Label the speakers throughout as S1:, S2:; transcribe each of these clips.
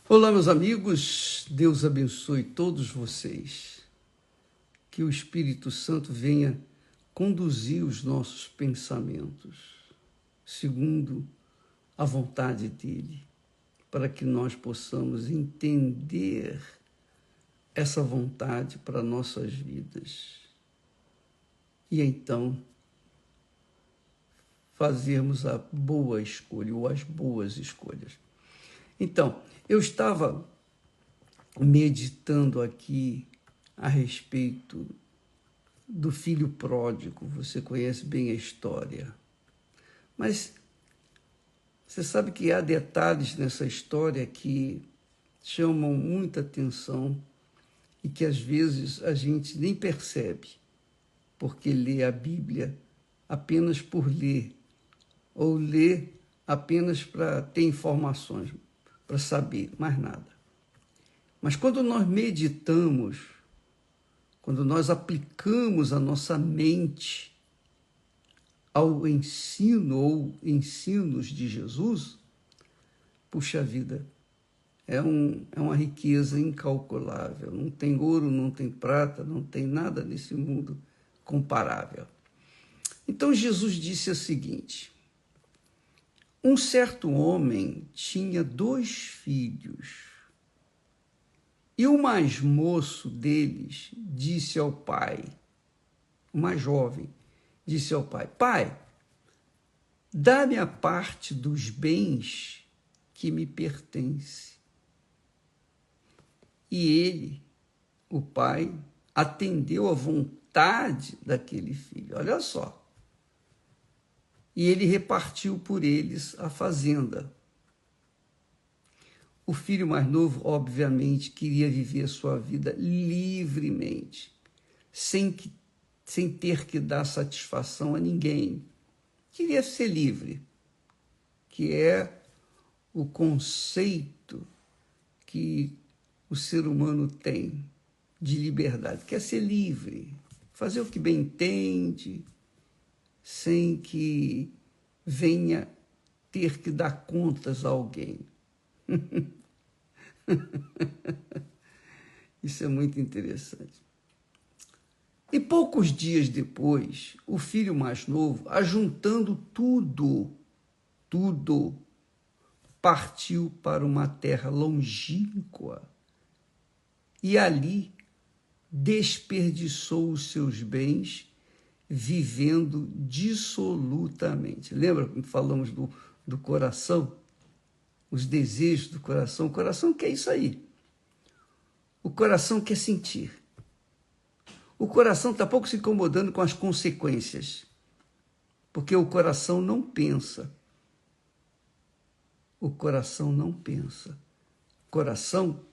S1: Olá, meus amigos, Deus abençoe todos vocês. Que o Espírito Santo venha conduzir os nossos pensamentos segundo a vontade dele, para que nós possamos entender essa vontade para nossas vidas. E então fazermos a boa escolha ou as boas escolhas. Então, eu estava meditando aqui a respeito do filho pródigo. Você conhece bem a história. Mas você sabe que há detalhes nessa história que chamam muita atenção e que às vezes a gente nem percebe, porque lê a Bíblia apenas por ler, ou lê apenas para ter informações, para saber, mais nada. Mas quando nós meditamos, quando nós aplicamos a nossa mente ao ensino ou ensinos de Jesus, puxa vida, é uma riqueza incalculável. Não tem ouro, não tem prata, não tem nada nesse mundo comparável. Então Jesus disse o seguinte: um certo homem tinha 2 filhos. E o mais moço deles disse ao pai, o mais jovem, disse ao pai: Pai, dá-me a parte dos bens que me pertence. E ele, o pai, atendeu à vontade daquele filho. Olha só. E ele repartiu por eles a fazenda. O filho mais novo, obviamente, queria viver a sua vida livremente, sem ter que dar satisfação a ninguém. Queria ser livre, que é o conceito que o ser humano tem de liberdade. Quer ser livre, fazer o que bem entende, sem que venha ter que dar contas a alguém. Isso é muito interessante. E poucos dias depois, o filho mais novo, ajuntando tudo, partiu para uma terra longínqua e ali desperdiçou os seus bens vivendo dissolutamente. Lembra que falamos do coração? Os desejos do coração. O coração quer isso aí. O coração quer sentir. O coração está pouco se incomodando com as consequências, porque o coração não pensa. O coração não pensa. O coração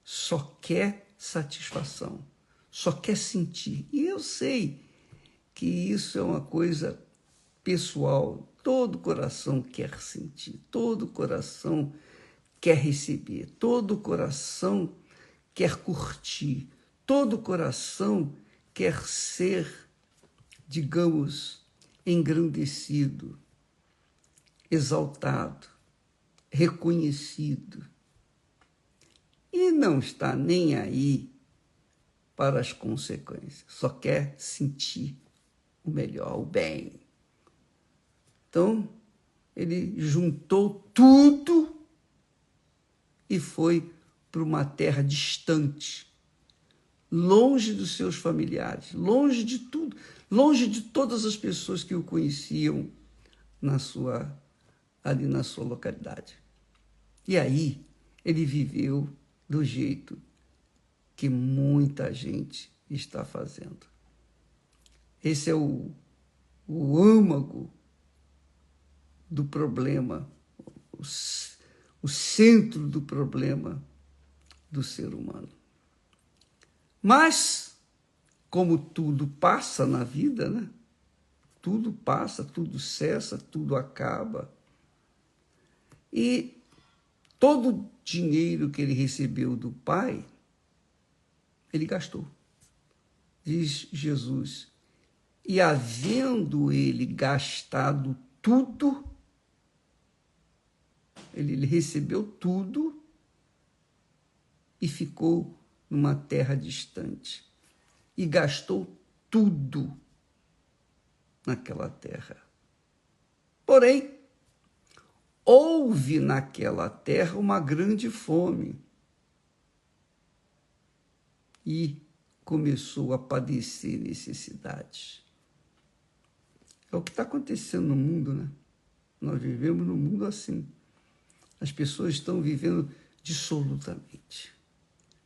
S1: só quer satisfação, só quer sentir. E eu sei que isso é uma coisa pessoal. Todo coração quer sentir, todo coração quer receber, todo coração quer curtir, todo coração quer ser, digamos, engrandecido, exaltado, reconhecido. E não está nem aí para as consequências, só quer sentir o melhor, o bem. Então, ele juntou tudo e foi para uma terra distante, longe dos seus familiares, longe de tudo, longe de todas as pessoas que o conheciam ali na sua localidade. E aí ele viveu do jeito que muita gente está fazendo. Esse é o âmago do problema, o centro do problema do ser humano. Mas, como tudo passa na vida, né? Tudo passa, tudo cessa, tudo acaba. E todo o dinheiro que ele recebeu do pai, ele gastou. Diz Jesus: e havendo ele gastado tudo, ele recebeu tudo, e ficou numa terra distante e gastou tudo naquela terra. Porém, houve naquela terra uma grande fome e começou a padecer necessidades. É o que está acontecendo no mundo, né? Nós vivemos num mundo assim. As pessoas estão vivendo dissolutamente,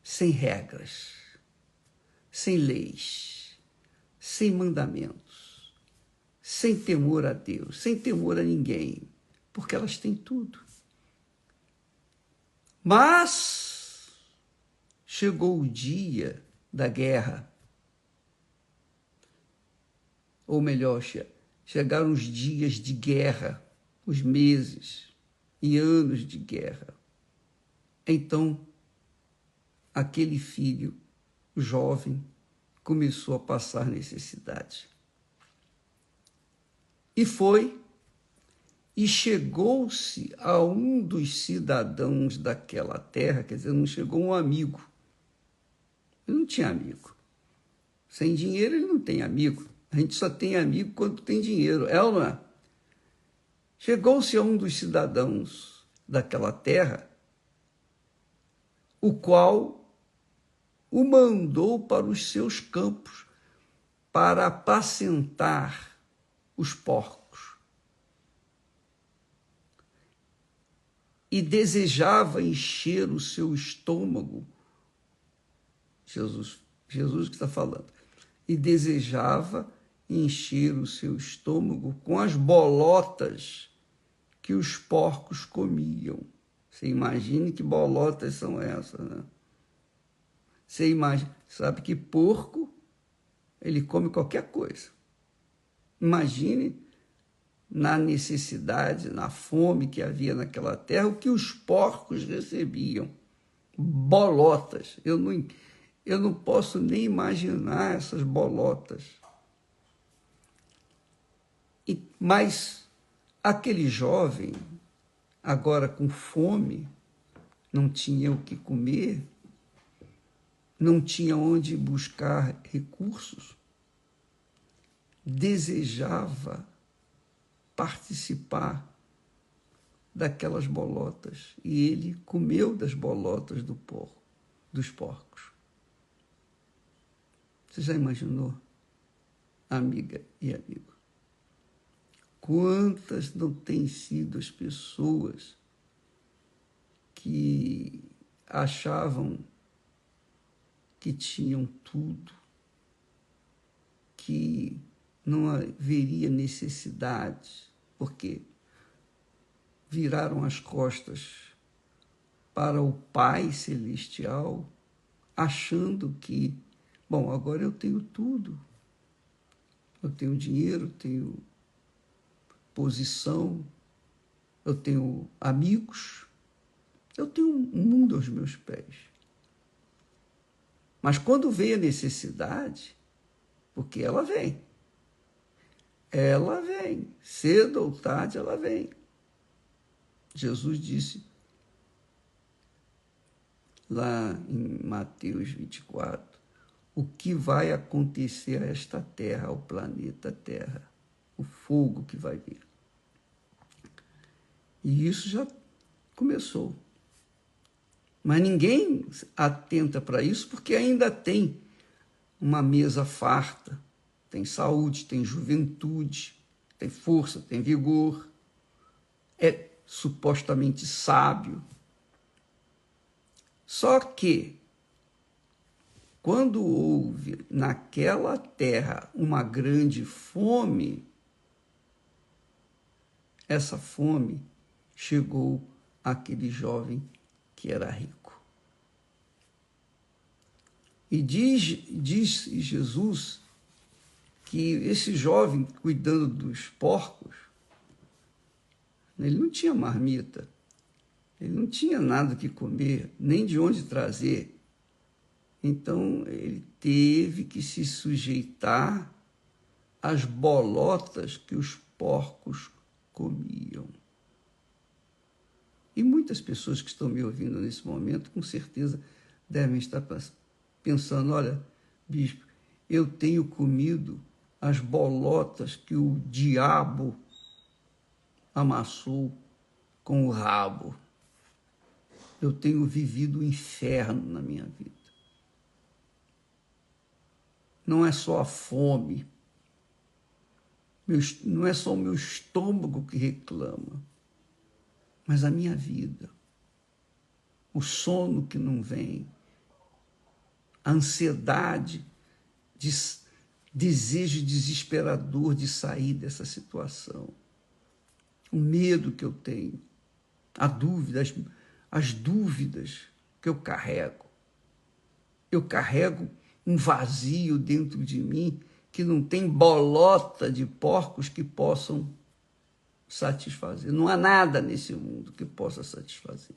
S1: sem regras, sem leis, sem mandamentos, sem temor a Deus, sem temor a ninguém, porque elas têm tudo. Mas chegou o dia da guerra, ou melhor, chegaram os dias de guerra, os meses e anos de guerra. Então, aquele filho jovem começou a passar necessidade. E chegou-se a um dos cidadãos daquela terra, quer dizer, não chegou um amigo. Ele não tinha amigo. Sem dinheiro ele não tem amigo. A gente só tem amigo quando tem dinheiro, é ou não é? Chegou-se a um dos cidadãos daquela terra, o qual o mandou para os seus campos para apacentar os porcos. E desejava encher o seu estômago, Jesus que está falando, e desejava encher o seu estômago com as bolotas que os porcos comiam. Você imagine que bolotas são essas, né? Você sabe que porco, ele come qualquer coisa. Imagine na necessidade, na fome que havia naquela terra, o que os porcos recebiam. Bolotas. Eu não posso nem imaginar essas bolotas. Mas aquele jovem, agora com fome, não tinha o que comer, não tinha onde buscar recursos, desejava participar daquelas bolotas. E ele comeu das bolotas dos porcos. Você já imaginou, amiga e amigo? Quantas não têm sido as pessoas que achavam que tinham tudo, que não haveria necessidade, porque viraram as costas para o Pai Celestial, achando que, bom, agora eu tenho tudo. Eu tenho dinheiro, eu tenho posição, eu tenho amigos, eu tenho um mundo aos meus pés. Mas quando vem a necessidade, porque ela vem, cedo ou tarde ela vem. Jesus disse lá em Mateus 24, o que vai acontecer a esta terra, ao planeta Terra, o fogo que vai vir. E isso já começou. Mas ninguém atenta para isso porque ainda tem uma mesa farta, tem saúde, tem juventude, tem força, tem vigor, é supostamente sábio. Só que, quando houve naquela terra uma grande fome, essa fome chegou àquele jovem que era rico. E diz Jesus que esse jovem, cuidando dos porcos, ele não tinha marmita, ele não tinha nada que comer, nem de onde trazer. Então, ele teve que se sujeitar às bolotas que os porcos comiam. E muitas pessoas que estão me ouvindo nesse momento, com certeza, devem estar pensando, olha, bispo, eu tenho comido as bolotas que o diabo amassou com o rabo. Eu tenho vivido o inferno na minha vida. Não é só a fome, não é só o meu estômago que reclama, mas a minha vida, o sono que não vem, a ansiedade, desejo desesperador de sair dessa situação, o medo que eu tenho, a dúvida, as dúvidas que eu carrego. Eu carrego um vazio dentro de mim que não tem bolota de porcos que possam satisfazer. Não há nada nesse mundo que possa satisfazer.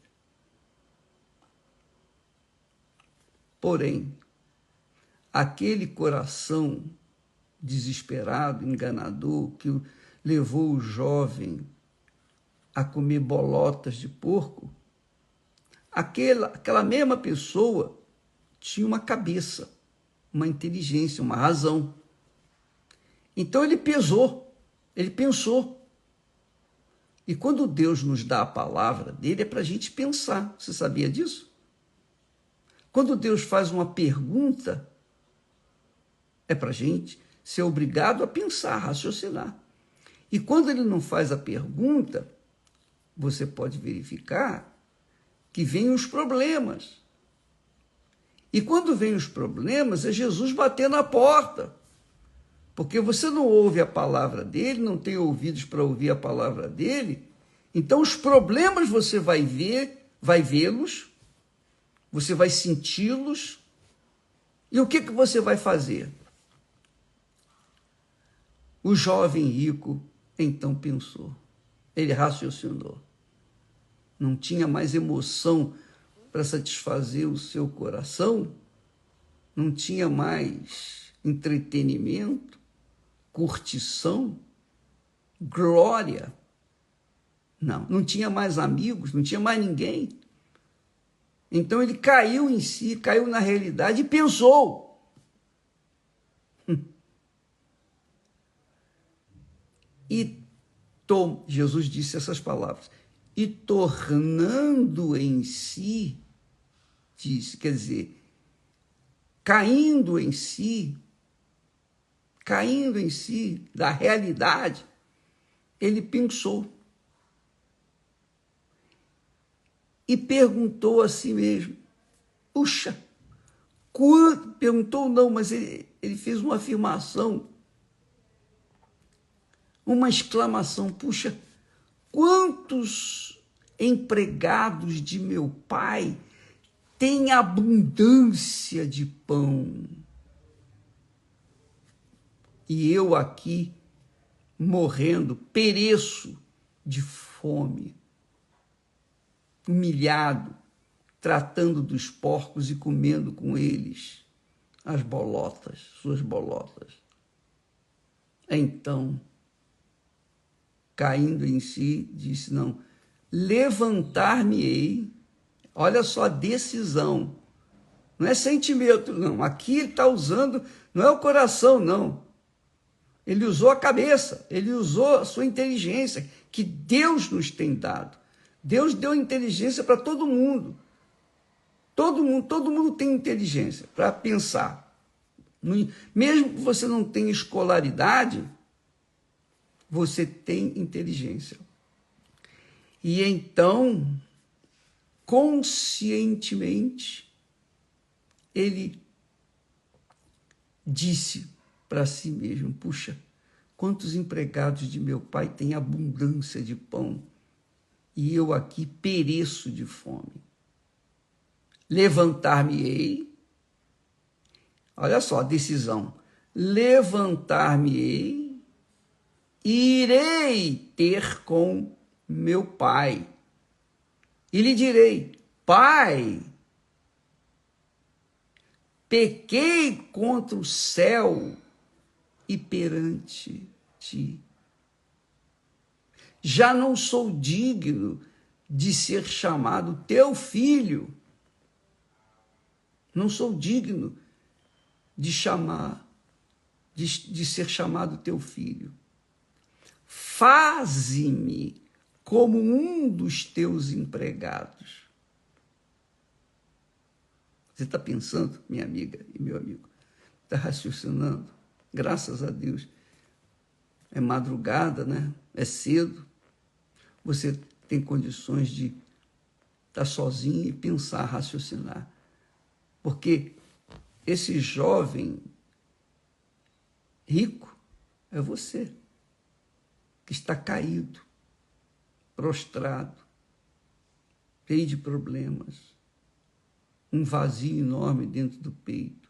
S1: Porém, aquele coração desesperado, enganador, que levou o jovem a comer bolotas de porco, aquela mesma pessoa tinha uma cabeça, uma inteligência, uma razão. Então ele pesou, ele pensou. E quando Deus nos dá a palavra dele, é para a gente pensar. Você sabia disso? Quando Deus faz uma pergunta, é para a gente ser obrigado a pensar, a raciocinar. E quando ele não faz a pergunta, você pode verificar que vêm os problemas. E quando vêm os problemas, é Jesus bater na porta. Porque você não ouve a palavra dele, não tem ouvidos para ouvir a palavra dele, então os problemas você vai vê-los, você vai senti-los, e o que você vai fazer? O jovem rico então pensou, ele raciocinou. Não tinha mais emoção para satisfazer o seu coração, não tinha mais entretenimento, curtição, glória. Não tinha mais amigos, não tinha mais ninguém. Então ele caiu em si, caiu na realidade e pensou. Jesus disse essas palavras. E tornando em si, disse, quer dizer, caindo em si da realidade, ele pensou. E perguntou a si mesmo, puxa, perguntou não, mas ele fez uma afirmação, uma exclamação, puxa, quantos empregados de meu pai têm abundância de pão? E eu aqui, morrendo, pereço de fome, humilhado, tratando dos porcos e comendo com eles as bolotas, suas bolotas. Então, caindo em si, disse, não, levantar-me-ei, olha só a decisão, não é sentimento, não, aqui ele está usando, não é o coração, não, ele usou a cabeça, ele usou a sua inteligência, que Deus nos tem dado. Deus deu inteligência para todo mundo. Todo mundo tem inteligência para pensar. Mesmo que você não tenha escolaridade, você tem inteligência. E então, conscientemente, ele disse para si mesmo, puxa, quantos empregados de meu pai têm abundância de pão e eu aqui pereço de fome. Levantar-me-ei, olha só a decisão, levantar-me-ei e irei ter com meu pai. E lhe direi, pai, pequei contra o céu e perante ti. Já não sou digno de ser chamado teu filho. Não sou digno de ser chamado teu filho. Faze-me como um dos teus empregados. Você está pensando, minha amiga e meu amigo? Está raciocinando? Graças a Deus. É madrugada, né? É cedo. Você tem condições de estar sozinho e pensar, raciocinar. Porque esse jovem rico é você, que está caído, prostrado, cheio de problemas, um vazio enorme dentro do peito,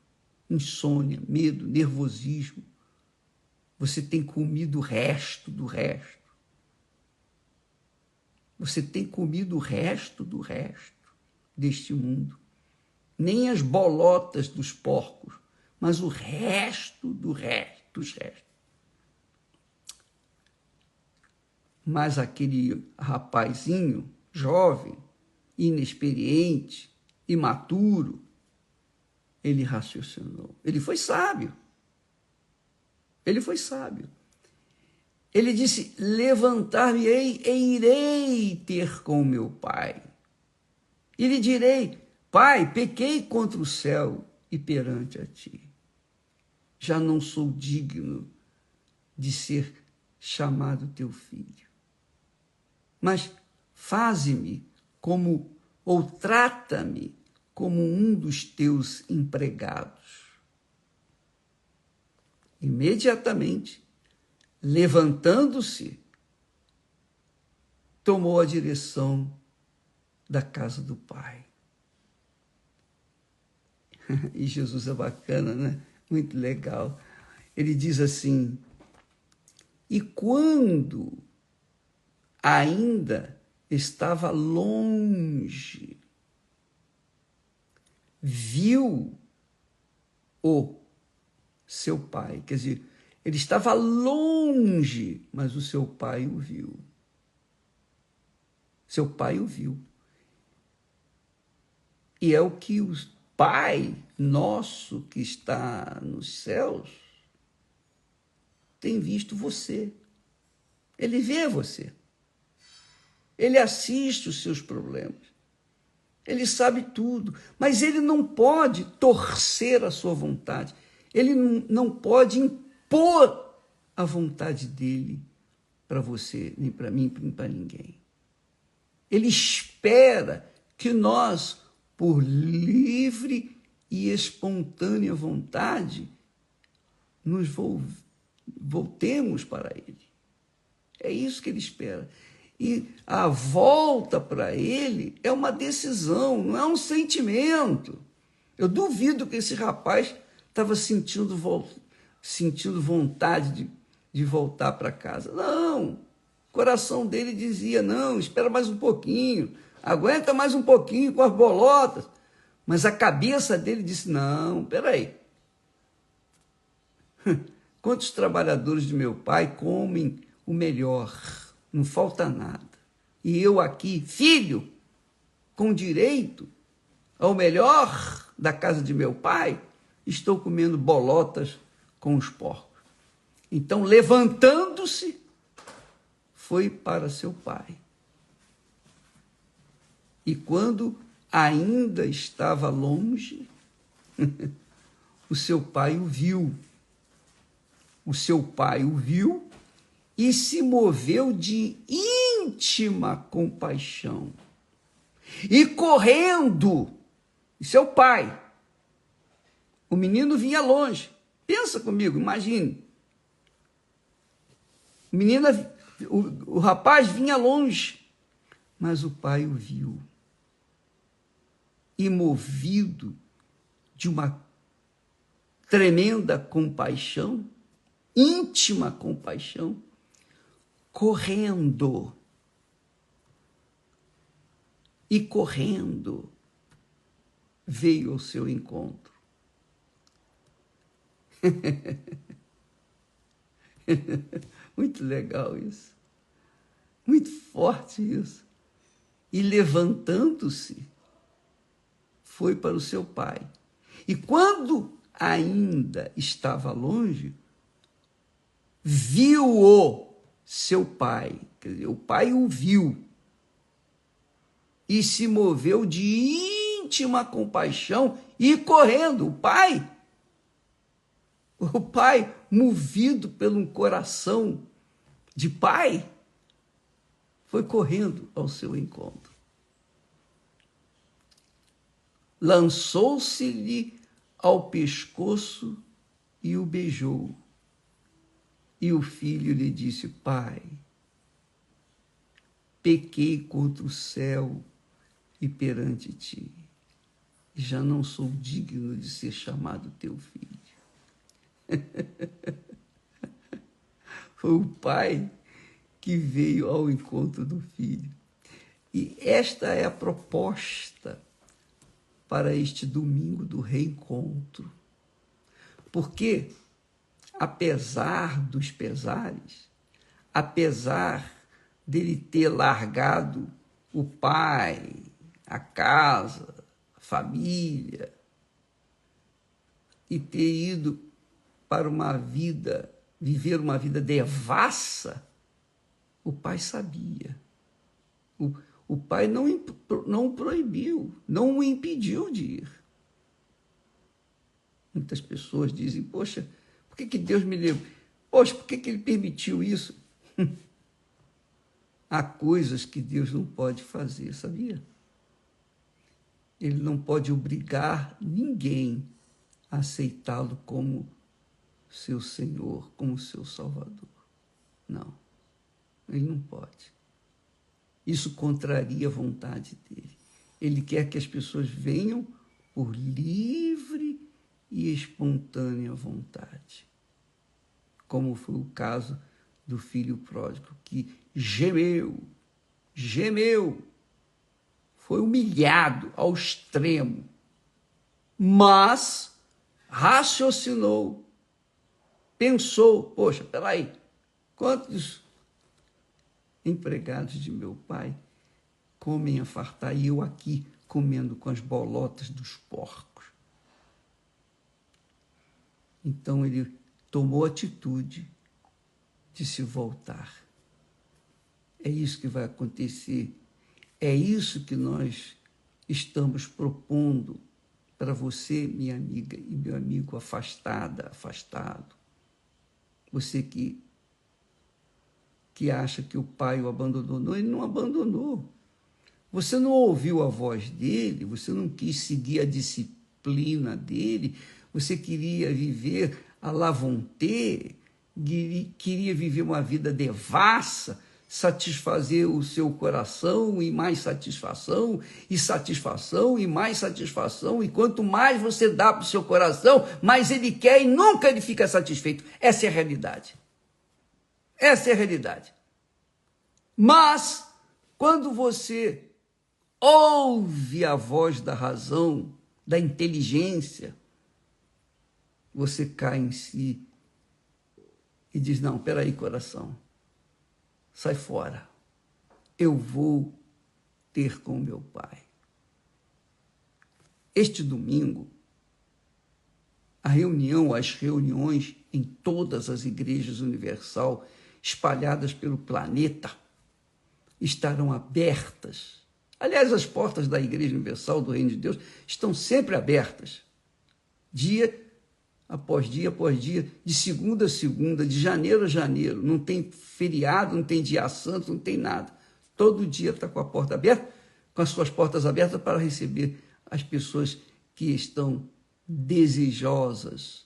S1: insônia, medo, nervosismo. Você tem comido o resto do resto. Você tem comido o resto do resto deste mundo. Nem as bolotas dos porcos, mas o resto do resto dos restos. Mas aquele rapazinho, jovem, inexperiente, imaturo, ele raciocinou. Ele foi sábio. Ele foi sábio. Ele disse: levantar-me-ei e irei ter com meu pai. E lhe direi: Pai, pequei contra o céu e perante a ti. Já não sou digno de ser chamado teu filho. Mas faze-me como, ou trata-me como um dos teus empregados. Imediatamente, levantando-se, tomou a direção da casa do pai. E Jesus é bacana, né? Muito legal. Ele diz assim: e quando ainda estava longe, viu o seu pai. Quer dizer, ele estava longe, mas o seu pai o viu. Seu pai o viu. E é o que o Pai nosso que está nos céus tem visto você. Ele vê você. Ele assiste os seus problemas. Ele sabe tudo, mas ele não pode torcer a sua vontade. Ele não pode impor a vontade dele para você, nem para mim, nem para ninguém. Ele espera que nós, por livre e espontânea vontade, nos voltemos para ele. É isso que ele espera. E a volta para ele é uma decisão, não é um sentimento. Eu duvido que esse rapaz estava sentindo vontade de voltar para casa. Não, o coração dele dizia: não, espera mais um pouquinho, aguenta mais um pouquinho com as bolotas. Mas a cabeça dele disse: não, peraí. Quantos trabalhadores de meu pai comem o melhor? Não falta nada. E eu aqui, filho, com direito ao melhor da casa de meu pai, estou comendo bolotas com os porcos. Então, levantando-se, foi para seu pai. E quando ainda estava longe, o seu pai o viu. O seu pai o viu e se moveu de íntima compaixão. E correndo, isso é o pai. O menino vinha longe. Pensa comigo, imagine. O rapaz vinha longe, mas o pai o viu. E movido de uma tremenda compaixão, íntima compaixão, correndo. E correndo veio ao seu encontro. Muito legal isso. Muito forte isso. E levantando-se, foi para o seu pai. E quando ainda estava longe, viu-o seu pai. Quer dizer, o pai o viu e se moveu de íntima compaixão e correndo. O pai, movido pelo coração de pai, foi correndo ao seu encontro. Lançou-se-lhe ao pescoço e o beijou. E o filho lhe disse: Pai, pequei contra o céu e perante ti, e já não sou digno de ser chamado teu filho. Foi o pai que veio ao encontro do filho. E esta é a proposta para este domingo do reencontro. Porque, apesar dos pesares, apesar dele ter largado o pai, a casa, a família, e ter ido para viver uma vida devassa, o pai sabia. O pai não o proibiu, não o impediu de ir. Muitas pessoas dizem: poxa, por que Deus me levou? Poxa, por que ele permitiu isso? Há coisas que Deus não pode fazer, sabia? Ele não pode obrigar ninguém a aceitá-lo como seu Senhor, como seu Salvador. Não, ele não pode. Isso contraria a vontade dele. Ele quer que as pessoas venham por livre e espontânea vontade. Como foi o caso do filho pródigo, que gemeu, foi humilhado ao extremo, mas raciocinou, pensou: poxa, peraí, quantos empregados de meu pai comem a fartar e eu aqui comendo com as bolotas dos porcos? Então ele tomou atitude de se voltar. É isso que vai acontecer. É isso que nós estamos propondo para você, minha amiga e meu amigo afastado. Você que acha que o pai o abandonou. Não, ele não abandonou. Você não ouviu a voz dele, você não quis seguir a disciplina dele, você queria viver à la vontade, queria viver uma vida devassa, satisfazer o seu coração e mais satisfação, e mais satisfação, e quanto mais você dá para o seu coração, mais ele quer e nunca ele fica satisfeito. Essa é a realidade. Essa é a realidade. Mas, quando você ouve a voz da razão, da inteligência, você cai em si e diz: não, peraí, coração, sai fora, eu vou ter com meu pai. Este domingo, as reuniões em todas as igrejas universal espalhadas pelo planeta estarão abertas. Aliás, as portas da Igreja Universal do Reino de Deus estão sempre abertas, dia após dia, de segunda a segunda, de janeiro a janeiro. Não tem feriado, não tem dia santo, não tem nada. Todo dia está com a porta aberta, com as suas portas abertas para receber as pessoas que estão desejosas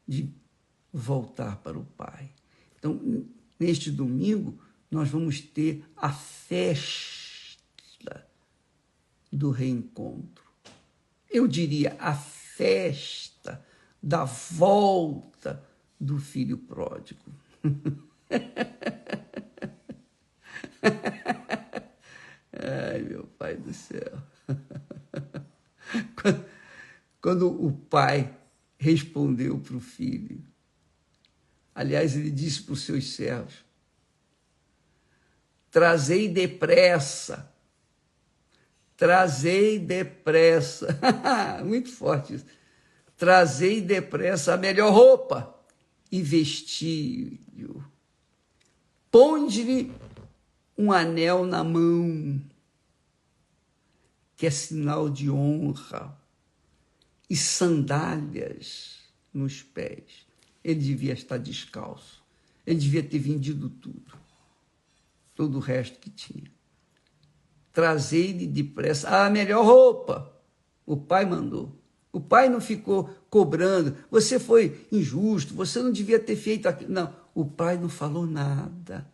S1: de voltar para o Pai. Então, neste domingo, nós vamos ter a festa do reencontro. Eu diria a festa da volta do filho pródigo. Ai, meu pai do céu. Quando o pai respondeu para o filho, aliás, ele disse para os seus servos: trazei depressa trazei depressa, muito forte isso, trazei depressa a melhor roupa e vestiu. Ponde-lhe um anel na mão, que é sinal de honra, e sandálias nos pés. Ele devia estar descalço. Ele devia ter vendido tudo, todo o resto que tinha. Trazei-lhe depressa a melhor roupa. O pai mandou. O pai não ficou cobrando. Você foi injusto, você não devia ter feito aquilo. Não, o pai não falou nada,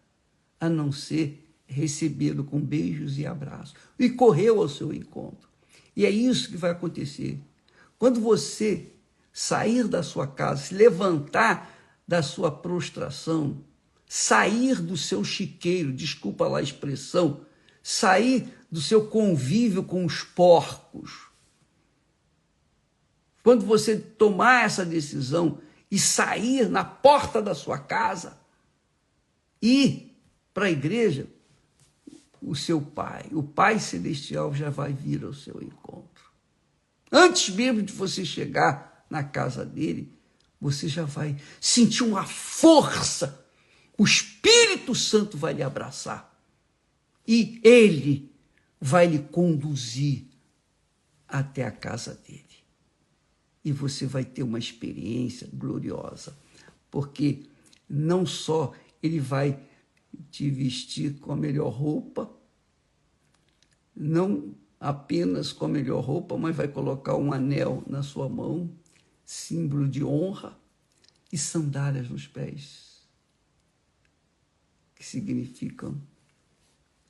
S1: a não ser recebê-lo com beijos e abraços. E correu ao seu encontro. E é isso que vai acontecer. Quando você sair da sua casa, se levantar da sua prostração, sair do seu chiqueiro, desculpa lá a expressão, sair do seu convívio com os porcos. Quando você tomar essa decisão e sair na porta da sua casa, ir para a igreja, o seu Pai, o Pai Celestial já vai vir ao seu encontro. Antes mesmo de você chegar na casa dele, você já vai sentir uma força. O Espírito Santo vai lhe abraçar. E ele vai lhe conduzir até a casa dele. E você vai ter uma experiência gloriosa. Porque não só ele vai te vestir com a melhor roupa, não apenas com a melhor roupa, mas vai colocar um anel na sua mão, símbolo de honra, e sandálias nos pés, que significam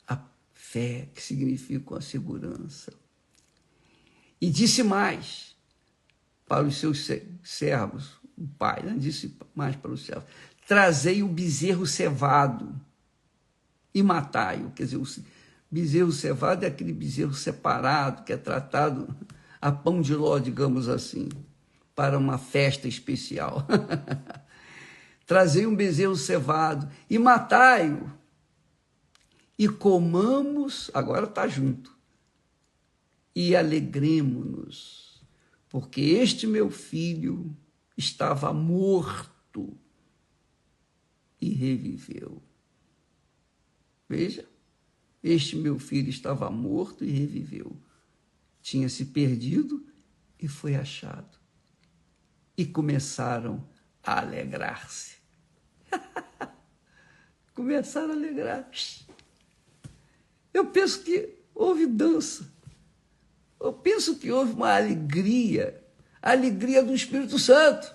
S1: a fé, que significam a segurança. E disse mais para os seus servos, o pai, né? Disse mais para os servos, trazei o bezerro cevado e matai-o. Quer dizer, o bezerro cevado é aquele bezerro separado, que é tratado a pão de ló, digamos assim, para uma festa especial. Trazei um bezerro cevado e matai-o. E comamos, agora está junto, e alegremo-nos, porque este meu filho estava morto e reviveu. Veja, este meu filho estava morto e reviveu. Tinha se perdido e foi achado. E começaram a alegrar-se. Começaram a alegrar-se. Eu penso que houve dança. Eu penso que houve uma alegria, a alegria do Espírito Santo,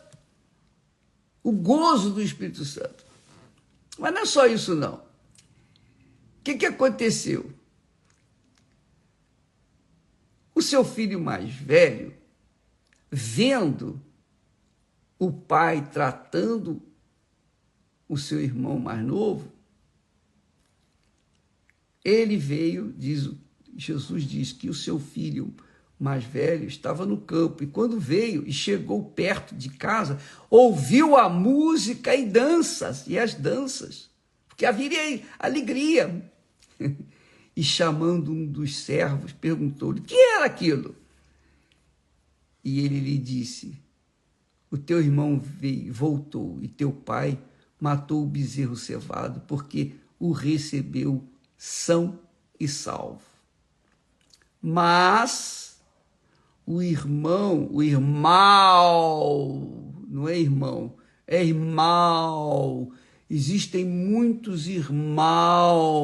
S1: o gozo do Espírito Santo. Mas não é só isso, não. O que aconteceu? O seu filho mais velho, vendo o pai tratando o seu irmão mais novo, ele veio, Jesus diz que o seu filho mais velho estava no campo, e quando veio e chegou perto de casa, ouviu a música e as danças, porque havia alegria. E chamando um dos servos, perguntou-lhe, o que era aquilo? E ele lhe disse, o teu irmão voltou, e teu pai matou o bezerro cevado, porque o recebeu são e salvo. Mas o irmão, não é irmão, é irmão. Existem muitos irmãos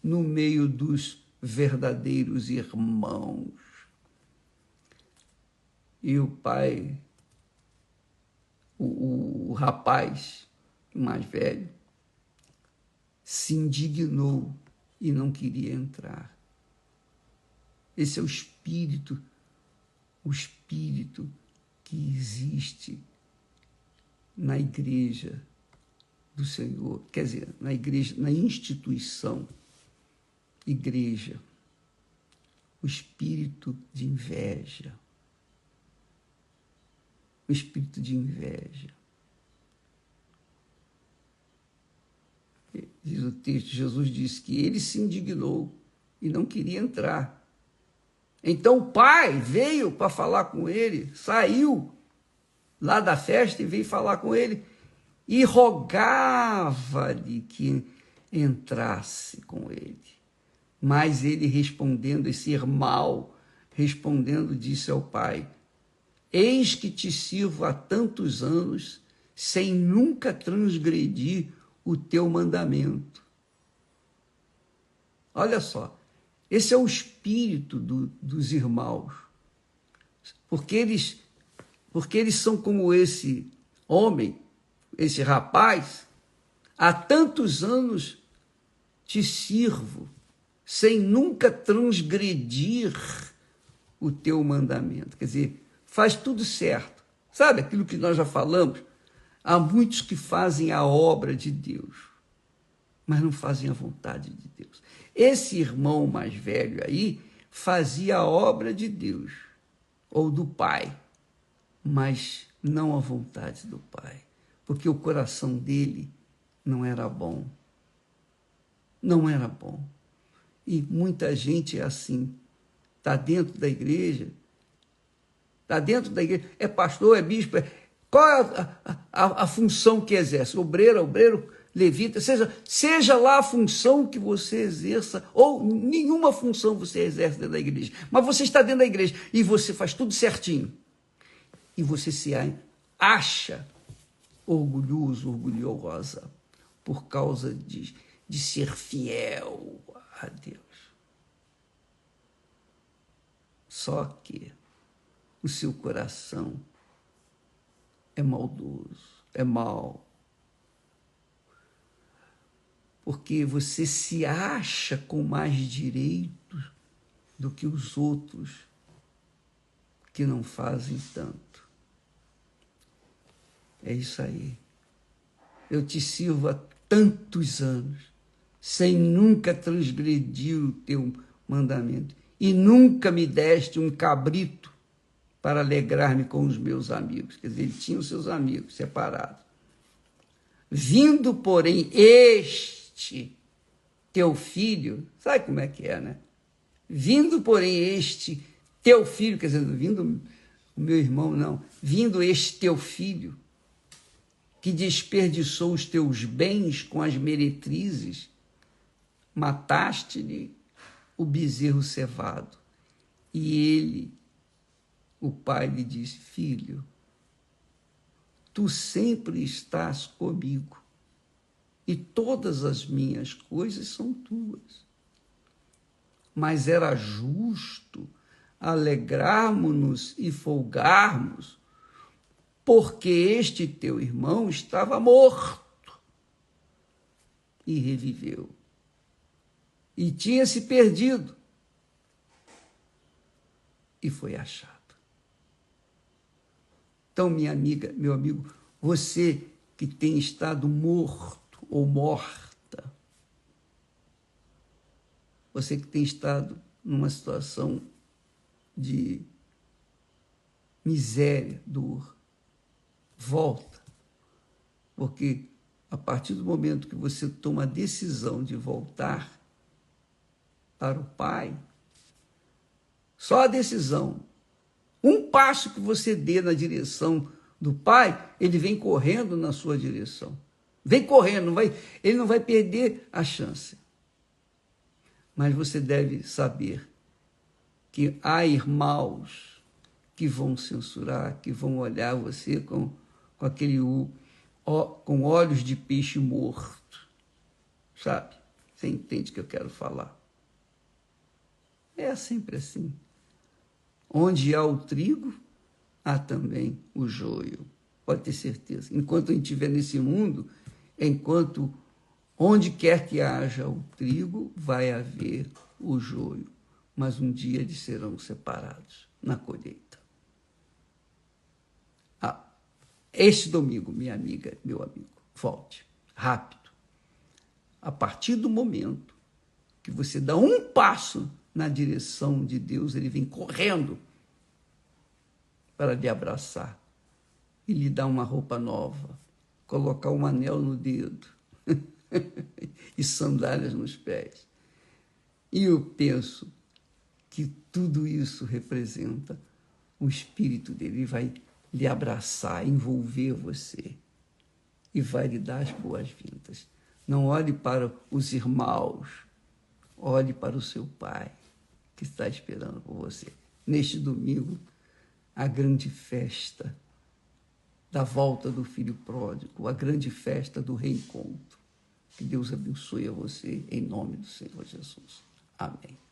S1: no meio dos verdadeiros irmãos. E o pai, o rapaz mais velho, se indignou e não queria entrar. Esse é o espírito que existe na igreja do Senhor, quer dizer, na igreja, na instituição igreja, o espírito de inveja. O espírito de inveja. Diz o texto, Jesus disse que ele se indignou e não queria entrar. Então o pai veio para falar com ele, saiu lá da festa e veio falar com ele e rogava-lhe que entrasse com ele. Mas ele respondendo, esse irmão, respondendo, disse ao pai: eis que te sirvo há tantos anos, sem nunca transgredir o teu mandamento. Olha só, esse é o espírito dos irmãos, porque eles são como esse homem, esse rapaz. Há tantos anos te sirvo, sem nunca transgredir o teu mandamento. Quer dizer, faz tudo certo. Sabe aquilo que nós já falamos? Há muitos que fazem a obra de Deus, mas não fazem a vontade de Deus. Esse irmão mais velho aí fazia a obra de Deus, ou do Pai, mas não a vontade do Pai, porque o coração dele não era bom. Não era bom. E muita gente é assim, está dentro da igreja, é pastor, é bispo, qual é a função que exerce? Obreiro, levita, seja lá a função que você exerça, ou nenhuma função você exerce dentro da igreja, mas você está dentro da igreja e você faz tudo certinho, e você se acha orgulhoso, orgulhosa, por causa de ser fiel a Deus. Só que o seu coração é maldoso, é mau. Porque você se acha com mais direitos do que os outros que não fazem tanto. É isso aí. Eu te sirvo há tantos anos, sem nunca transgredir o teu mandamento, e nunca me deste um cabrito para alegrar-me com os meus amigos. Quer dizer, ele tinha os seus amigos separados. Vindo, porém, este teu filho, sabe como é que é, né? Vindo, porém, este teu filho, quer dizer, vindo o meu irmão, não, vindo este teu filho, que desperdiçou os teus bens com as meretrizes, mataste-lhe o bezerro cevado. E ele, o pai, lhe disse: filho, tu sempre estás comigo, e todas as minhas coisas são tuas. Mas era justo alegrarmos-nos e folgarmos, porque este teu irmão estava morto e reviveu, e tinha se perdido e foi achado. Então, minha amiga, meu amigo, você que tem estado morto ou morta, você que tem estado numa situação de miséria, dor, volta, porque a partir do momento que você toma a decisão de voltar para o Pai, só a decisão, um passo que você dê na direção do Pai, ele vem correndo na sua direção. Vem correndo, ele não vai perder a chance. Mas você deve saber que há irmãos que vão censurar, que vão olhar você com com olhos de peixe morto. Sabe? Você entende o que eu quero falar? É sempre assim. Onde há o trigo, há também o joio. Pode ter certeza. Enquanto a gente estiver nesse mundo, onde quer que haja o trigo, vai haver o joio. Mas um dia eles serão separados na colheita. Este domingo, minha amiga, meu amigo, volte, rápido. A partir do momento que você dá um passo na direção de Deus, ele vem correndo para lhe abraçar e lhe dar uma roupa nova, colocar um anel no dedo e sandálias nos pés. E eu penso que tudo isso representa o Espírito dele. Ele vai lhe abraçar, envolver você e vai lhe dar as boas-vindas. Não olhe para os irmãos, olhe para o seu Pai, que está esperando por você. Neste domingo, a grande festa da volta do Filho Pródigo, a grande festa do reencontro. Que Deus abençoe a você, em nome do Senhor Jesus. Amém.